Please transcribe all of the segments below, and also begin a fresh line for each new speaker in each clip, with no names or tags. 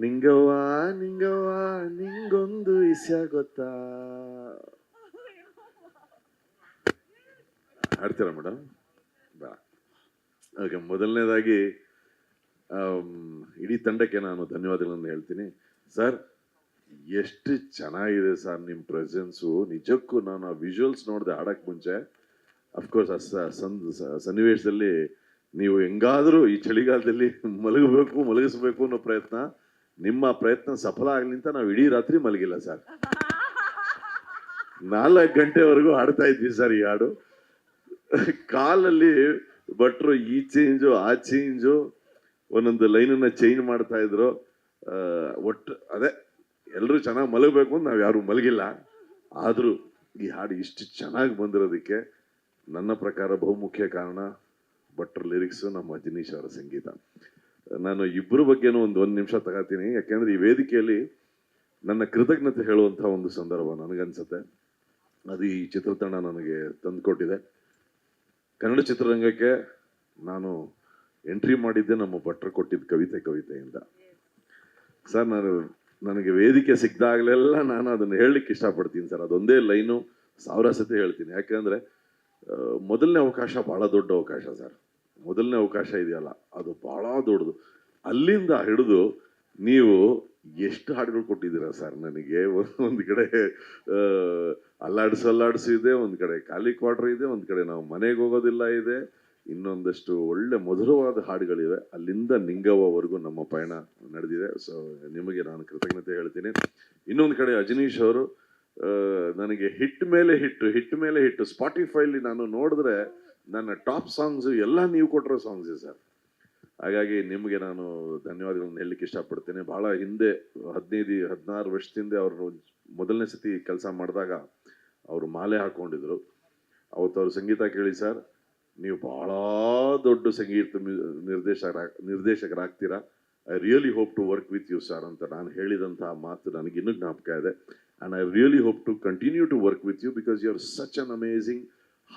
ನಿಂಗವ್ವ ನಿಂಗವ್ವ ನಿಂಗೊಂದು ವಿಷಯ ಗೊತ್ತಾ? ಹಾಡ್ತೀರಾ ಮೇಡಮ್? ಬಾ. ಓಕೆ, ಮೊದಲನೇದಾಗಿ ಇಡೀ ತಂಡಕ್ಕೆ ನಾನು ಧನ್ಯವಾದಗಳನ್ನು ಹೇಳ್ತೀನಿ. ಸರ್, ಎಷ್ಟು ಚೆನ್ನಾಗಿದೆ ಸರ್ ನಿಮ್ಮ ಪ್ರೆಸೆನ್ಸು. ನಿಜಕ್ಕೂ ನಾನು ಆ ವಿಜುವಲ್ಸ್ ನೋಡಿದೆ ಆಡಕ್ಕೆ ಮುಂಚೆ. ಅಫ್ಕೋರ್ಸ್ ಆ ಸನ್ನಿವೇಶದಲ್ಲಿ ನೀವು ಹೆಂಗಾದರೂ ಈ ಚಳಿಗಾಲದಲ್ಲಿ ಮಲಗಿಸ್ಬೇಕು ಅನ್ನೋ ಪ್ರಯತ್ನ, ನಿಮ್ಮ ಪ್ರಯತ್ನ ಸಫಲ ಆಗಲಿ ಅಂತ ನಾವು ಇಡೀ ರಾತ್ರಿ ಮಲಗಿಲ್ಲ ಸರ್. 4 ಗಂಟೆವರೆಗೂ ಹಾಡ್ತಾ ಇದ್ವಿ ಸರ್ ಈ ಹಾಡು. ಕಾಲಲ್ಲಿ ಭಟ್ರು ಈ ಚೇಂಜು ಆ ಚೇಂಜು ಒಂದೊಂದು ಲೈನನ್ನ ಚೇಂಜ್ ಮಾಡ್ತಾ ಇದ್ರು. ಒಟ್ಟು ಅದೇ ಎಲ್ಲರೂ ಚೆನ್ನಾಗಿ ಮಲಗಬೇಕು ಅಂತ ನಾವು ಯಾರು ಮಲಗಿಲ್ಲ. ಆದರೂ ಈ ಹಾಡು ಇಷ್ಟು ಚೆನ್ನಾಗಿ ಬಂದಿರೋದಕ್ಕೆ ನನ್ನ ಪ್ರಕಾರ ಬಹುಮುಖ್ಯ ಕಾರಣ ಭಟ್ರ ಲಿರಿಕ್ಸು, ನಮ್ಮ ಅಜನೀಶ್ ಅವರ ಸಂಗೀತ. ನಾನು ಇಬ್ಬರ ಬಗ್ಗೆನೂ ಒಂದು ನಿಮಿಷ ತಗೋತೀನಿ, ಯಾಕೆಂದ್ರೆ ಈ ವೇದಿಕೆಯಲ್ಲಿ ನನ್ನ ಕೃತಜ್ಞತೆ ಹೇಳುವಂಥ ಒಂದು ಸಂದರ್ಭ ನನಗನ್ಸುತ್ತೆ. ಅದು ಈ ಚಿತ್ರತಂಡ ನನಗೆ ತಂದುಕೊಟ್ಟಿದೆ. ಕನ್ನಡ ಚಿತ್ರರಂಗಕ್ಕೆ ನಾನು ಎಂಟ್ರಿ ಮಾಡಿದ್ದೆ ನಮ್ಮ ಭಟ್ರು ಕೊಟ್ಟಿದ್ದ ಕವಿತೆಯಿಂದ. ಸರ್, ನನಗೆ ವೇದಿಕೆ ಸಿಕ್ಕಿದಾಗಲೆಲ್ಲ ನಾನು ಅದನ್ನು ಹೇಳಲಿಕ್ಕೆ ಇಷ್ಟಪಡ್ತೀನಿ ಸರ್. ಅದೊಂದೇ ಲೈನು 1000 ಸತಿ ಹೇಳ್ತೀನಿ. ಯಾಕೆಂದರೆ ಮೊದಲನೇ ಅವಕಾಶ ಭಾಳ ದೊಡ್ಡ ಅವಕಾಶ ಸರ್. ಮೊದಲನೇ ಅವಕಾಶ ಇದೆಯಲ್ಲ, ಅದು ಭಾಳ ದೊಡ್ಡದು. ಅಲ್ಲಿಂದ ಹಿಡಿದು ನೀವು ಎಷ್ಟು ಹಾಡುಗಳು ಕೊಟ್ಟಿದ್ದೀರಾ ಸರ್ ನನಗೆ. ಒಂದು ಕಡೆ ಅಲ್ಲಾಡಿಸು ಇದೆ, ಒಂದು ಕಡೆ ಖಾಲಿ ಕ್ವಾರ್ಟರ್ ಇದೆ, ಒಂದು ಕಡೆ ನಾವು ಮನೆಗೆ ಹೋಗೋದಿಲ್ಲ ಇದೆ, ಇನ್ನೊಂದಷ್ಟು ಒಳ್ಳೆ ಮಧುರವಾದ ಹಾಡುಗಳಿವೆ. ಅಲ್ಲಿಂದ ನಿಂಗವ್ವವರೆಗೂ ನಮ್ಮ ಪಯಣ ನಡೆದಿದೆ. ಸೊ ನಿಮಗೆ ನಾನು ಕೃತಜ್ಞತೆ ಹೇಳ್ತೀನಿ. ಇನ್ನೊಂದು ಕಡೆ ಅಜನೀಶ್ ಅವರು ನನಗೆ ಹಿಟ್ ಮೇಲೆ ಹಿಟ್ಟು ಸ್ಪಾಟಿಫೈಲಿ ನಾನು ನೋಡಿದ್ರೆ ನನ್ನ ಟಾಪ್ ಸಾಂಗ್ಸು ಎಲ್ಲ ನೀವು ಕೊಟ್ಟಿರೋ ಸಾಂಗ್ಸೇ ಸರ್. ಹಾಗಾಗಿ ನಿಮಗೆ ನಾನು ಧನ್ಯವಾದಗಳನ್ನು ಹೇಳಲಿಕ್ಕೆ ಇಷ್ಟಪಡ್ತೇನೆ. ಭಾಳ ಹಿಂದೆ 15-16 ವರ್ಷದಿಂದ ಅವರು ಮೊದಲನೇ ಸತಿ ಕೆಲಸ ಮಾಡಿದಾಗ ಅವರು ಮಾಲೆ ಹಾಕ್ಕೊಂಡಿದ್ರು. ಅವತ್ತು ಅವ್ರ ಸಂಗೀತ ಕೇಳಿ, ಸರ್ ನೀವು ಭಾಳ ದೊಡ್ಡ ಸಂಗೀತ ನಿರ್ದೇಶಕರಾಗ್ತೀರಾ, I really hope to work with you sir ಅಂತ ನಾನು ಹೇಳಿದಂತಹ ಮಾತು ನನಗೆ ಇನ್ನೂ ಜ್ಞಾಪಕ ಇದೆ. And I really hope to continue to work with you because you are such an amazing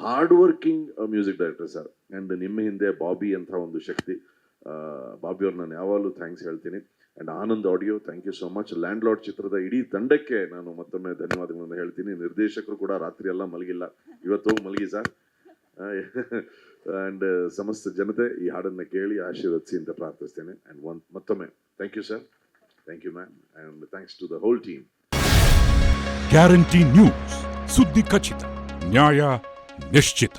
hard working music director sir. And ನಿಮ್ಮ ಹಿಂದೆ ಬಾಬಿ ಅಂತ ಒಂದು ಶಕ್ತಿ. ಬಾಬಿ ಅವ್ರು ನಾನು ಯಾವಾಗಲೂ ಥ್ಯಾಂಕ್ಸ್ ಹೇಳ್ತೀನಿ. And Anand audio, thank you so much. Landlord ಚಿತ್ರದ ಇಡೀ ತಂಡಕ್ಕೆ ನಾನು ಮತ್ತೊಮ್ಮೆ ಧನ್ಯವಾದಗಳನ್ನು ಹೇಳ್ತೀನಿ. ನಿರ್ದೇಶಕರು ಕೂಡ ರಾತ್ರಿ ಎಲ್ಲ ಮಲಗಿಲ್ಲ, ಇವತ್ತು ಹೋಗಿ ಮಲಗಿ ಸರ್. ಆ್ಯಂಡ್ ಸಮಸ್ತ ಜನತೆ ಈ ಹಾಡನ್ನು ಕೇಳಿ ಆಶೀರ್ವದಿಸಿ ಅಂತ ಪ್ರಾರ್ಥಿಸ್ತೇನೆ. ಆ್ಯಂಡ್ ಮತ್ತೊಮ್ಮೆ thank you sir, thank you ma'am, and thanks to the whole team.
Guarantee news, ಸುದ್ದಿ ಖಚಿತ, ನ್ಯಾಯ ನಿಶ್ಚಿತ.